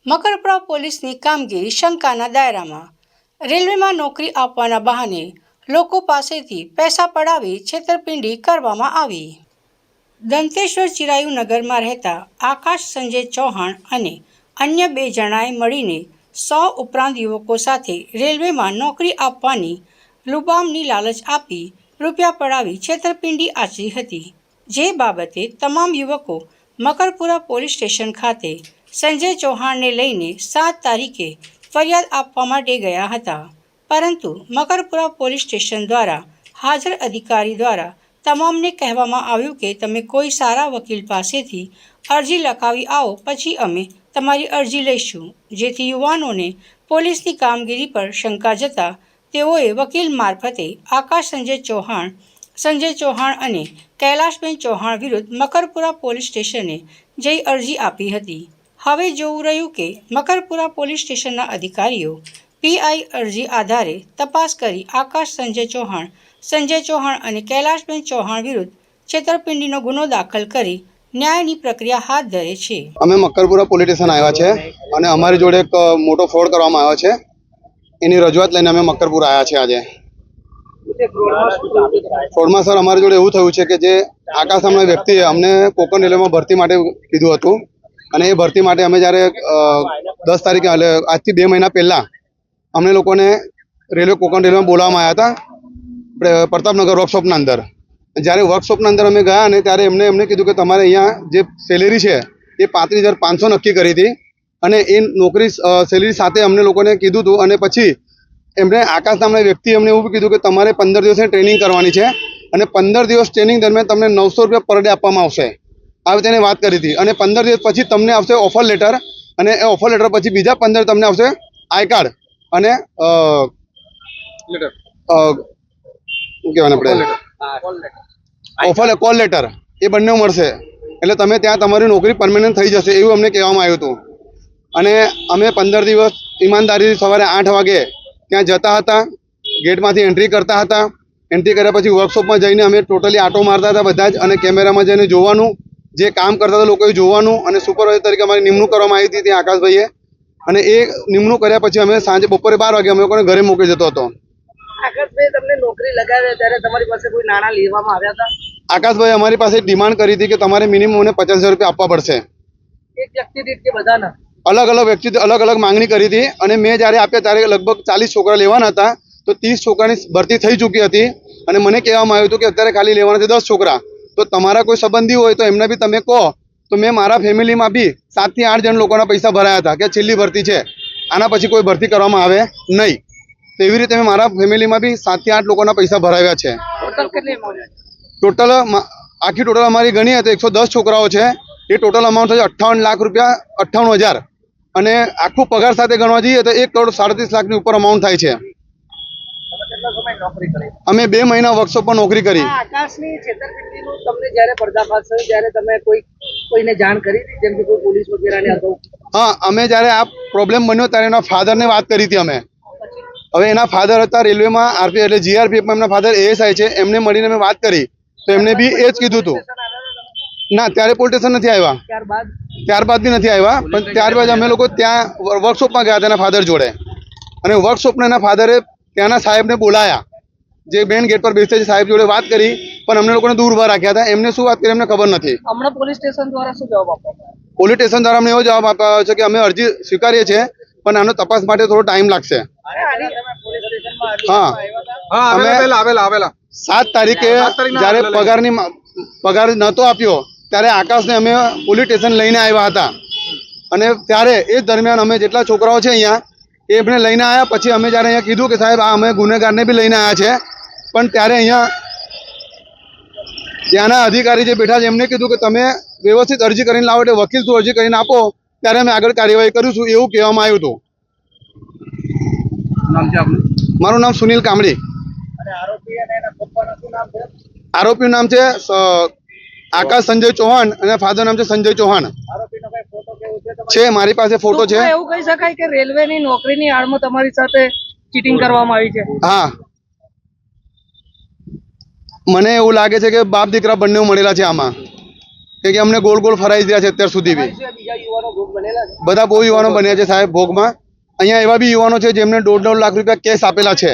મકરપુરા પોલીસની કામગીરી શંકાના દાયરામાં. રેલવેમાં નોકરી આપવાના બહાને લોકો પાસેથી પૈસા પડાવી છેતરપિંડી કરવામાં આવી. દંતેશ્વર ચિરાયુનગરમાં રહેતા આકાશ સંજય ચૌહાણ અને અન્ય 2 જણાએ મળીને 100 ઉપરાંત યુવકો સાથે રેલવેમાં નોકરી આપવાની લુબામની લાલચ આપી રૂપિયા પડાવી છેતરપિંડી આચરી હતી. જે બાબતે તમામ યુવકો મકરપુરા પોલીસ સ્ટેશન ખાતે સંજય ચૌહાણને લઈને 7 તારીખે ફરિયાદ આપવા માટે ગયા હતા, પરંતુ મકરપુરા પોલીસ સ્ટેશન દ્વારા હાજર અધિકારી દ્વારા તમામને કહેવામાં આવ્યું કે તમે કોઈ સારા વકીલ પાસેથી અરજી લખાવી આવો, પછી અમે તમારી અરજી લઈશું. જેથી યુવાનોને પોલીસની કામગીરી પર શંકા જતા તેઓએ વકીલ મારફતે આકાશ સંજય ચૌહાણ અને કૈલાશબેન ચૌહાણ વિરુદ્ધ મકરપુરા પોલીસ સ્ટેશને જઈ અરજી આપી હતી. હવે જોવું રહ્યું કે મકરપુરા પોલીસ સ્ટેશનના અધિકારીઓ પીઆઈ અરજી આધારે તપાસ કરી આકાશ સંજય ચૌહાણ અને કૈલાશબેન ચૌહાણ વિરુદ્ધ છેતરપિંડીનો ગુનો દાખલ કરી ન્યાયની પ્રક્રિયા હાથ ધરે છે. અમે મકરપુરા પોલીસ સ્ટેશન આવ્યા છે અને અમારી જોડે એક મોટો ફ્રોડ કરવામાં આવ્યો છે. એની રજૂઆત લઈને અમે મકરપુરા આવ્યા છે. આજે ફ્રોડમાં સર અમારી જોડે એવું થયું છે કે જે આકાશ નામના વ્યક્તિએ અમને કોકણ રેલવેમાં ભરતી માટે કીધું હતું અને એ ભરતી માટે અમે જ્યારે 10 તારીખે એટલે આજથી 2 મહિના પહેલાં અમને લોકોને કોકણ રેલવેમાં બોલાવવામાં આવ્યા હતા પ્રતાપનગર વર્કશોપના અંદર. જ્યારે વર્કશોપના અંદર અમે ગયા ને ત્યારે એમને કીધું કે તમારે અહીંયા જે સેલેરી છે એ 35,500 નક્કી કરી હતી અને એ નોકરી સેલેરી સાથે અમને લોકોને કીધું હતું. અને પછી એમણે આકાશ નામના વ્યક્તિએ અમને એવું કીધું કે તમારે 15 દિવસની ટ્રેનિંગ કરવાની છે અને 15 દિવસ ટ્રેનિંગ દરમિયાન તમને 900 રૂપિયા પર ડે આપવામાં આવશે. આવી તેને વાત કરી હતી. અને 15 દિવસ પછી તમને આવશે ઓફર લેટર અને એ ઓફર લેટર પછી બીજા 15 તમને આવશે આઈ કાર્ડ અને આપણે કોલ લેટર એ બંને મળશે. એટલે તમે ત્યાં તમારી નોકરી પરમેનન્ટ થઈ જશે એવું અમને કહેવામાં આવ્યું હતું. અને અમે 15 દિવસ ઈમાનદારી સવારે 8 વાગે ત્યાં જતા હતા, ગેટમાંથી એન્ટ્રી કરતા હતા. એન્ટ્રી કર્યા પછી વર્કશોપમાં જઈને અમે ટોટલી આટો મારતા હતા બધા જ, અને કેમેરામાં જઈને જોવાનું, જે કામ કરતા હતા લોકોએ જોવાનું. અને સુપરવાઇઝર તરીકે અમારી નિમણૂક કરવામાં આવી હતી ત્યાં આકાશભાઈએ. અને એ નિમણૂક કર્યા પછી અમે સાંજે બપોરે 12 વાગે અમે લોકોને ઘરે મોકલી જતો હતો. આકાશભાઈ તમને નોકરી લગાવ્યા ત્યારે તમારી પાસે કોઈ નાણાં લેવામાં આવ્યા હતા? આકાશભાઈ અમારી પાસે ડિમાન્ડ કરી હતી કે તમારે મિનિમમ મને 50,000 રૂપિયા આપવા પડશે. એક વ્યક્તિ દીઠ કે બધાના? અલગ અલગ વ્યક્તિ અલગ અલગ માંગણી કરી હતી. અને મેં જ્યારે આપ્યા ત્યારે લગભગ 40 છોકરા લેવાના હતા, તો 30 છોકરાની ભરતી થઈ ચૂકી હતી. અને મને કહેવામાં આવ્યું હતું કે અત્યારે ખાલી લેવાના છે 10 છોકરા. તો તમારા કોઈ સંબંધી હોય તો એમને બી તમે કહો. તો મેં મારા ફેમિલીમાં બી 7 થી 8 જણ લોકોના પૈસા ભરાયા હતા કે છેલ્લી ભરતી છે, આના પછી કોઈ ભરતી કરવામાં આવે નહીં. તેવી રીતે મેં મારા ફેમિલીમાં બી 7 થી 8 લોકોના પૈસા ભરાવ્યા છે. ટોટલ આખી ટોટલ અમારી ગણી હતી 110 છોકરાઓ છે. એ ટોટલ અમાઉન્ટ છે 58 લાખ રૂપિયા, 58,000. અને આખું પગાર સાથે ગણવા જઈએ તો 1,37 લાખની ઉપર અમાઉન્ટ થાય છે. અમે 2 મહિના વર્કશોપમાં નોકરી કરી. આકાશની છેતરપિંડીનું તમને જ્યારે પર્દાફાશ થયો ત્યારે તમે કોઈને જાણ કરી હતી, જેમ કે કોઈ પોલીસ વગેરેને અગાઉ? હા, અમે જ્યારે આ પ્રોબ્લેમ બન્યો ત્યારે એના ફાધરને વાત કરી હતી અમે. હવે એના ફાધર હતા રેલવેમાં આરપી એટલે જીઆરપીએફમાં એમના ફાધર એએસઆઈ છે. એમને મળીને મેં વાત કરી તો એમને બી એ જ કીધું હતું. ના, ત્યારે પોલીસ સ્ટેશન નથી આવ્યા, ત્યારબાદ બી નથી આવ્યા. પણ ત્યારબાદ અમે લોકો ત્યાં વર્કશોપમાં ગયા હતા એના ફાધર જોડે. અને વર્કશોપના એના ફાધરે ત્યાંના સાહેબને બોલાયા, જે મેન ગેટ પર બેસે છે સાહેબ જોડે વાત કરી. પણ અમને લોકોને દૂર ઉભા રાખ્યા હતા. એમને શું વાત કરી એમને ખબર નથી. હમણાં પોલીસ સ્ટેશન દ્વારા શું જવાબ આપવામાં? પોલીસ સ્ટેશન દ્વારા અમને એવો જવાબ આપ્યો છે કે અમે અરજી સ્વીકારીએ છીએ પણ આનો તપાસ માટે થોડો ટાઈમ લાગશે. હા, અમે 7 તારીખે જ્યારે પગાર નહોતો આપ્યો ત્યારે આકાશને અમે પોલીસ સ્ટેશન લઈને આવ્યા હતા. અને ત્યારે એ દરમિયાન અમે જેટલા છોકરાઓ છે અહીંયા એમને લઈને આવ્યા. પછી અમે જ્યારે અહીંયા કીધું કે સાહેબ આ અમે ગુનેગારને બી લઈને આવ્યા છે, પણ ત્યારે અહીંયા ત્યાંના અધિકારી જે બેઠા છે એમને કીધું કે તમે વ્યવસ્થિત અરજી કરીને લાવો, એટલે વકીલ થ્રુ અરજી કરીને આપો ત્યારે અમે આગળ કાર્યવાહી કરીશું એવું કહેવામાં આવ્યું હતું. મારું નામ સુનિલ કામડી. આરોપીનું નામ છે આકાશ સંજય ચૌહાણ અને ફાધર નામ છે સંજય ચૌહાણ. છે મારી પાસે ફોટો છે. એવું કહી શકાય કે રેલવેની નોકરીની આડમાં તમારી સાથે ચીટિંગ કરવામાં આવી છે? હા, મને એવું લાગે છે કે બાપ દીકરા બંને મળેલા છે આમાં. કે અમને ગોળ ગોળ ફરાઈ રહ્યા છે અત્યાર સુધી બી બીજા યુવાનો ભોગ બનેલા છે. બધા બહુ યુવાનો બન્યા છે સાહેબ ભોગમાં. અહીંયા એવા બી યુવાનો છે જેમને 1.5 લાખ રૂપિયા કેશ આપેલા છે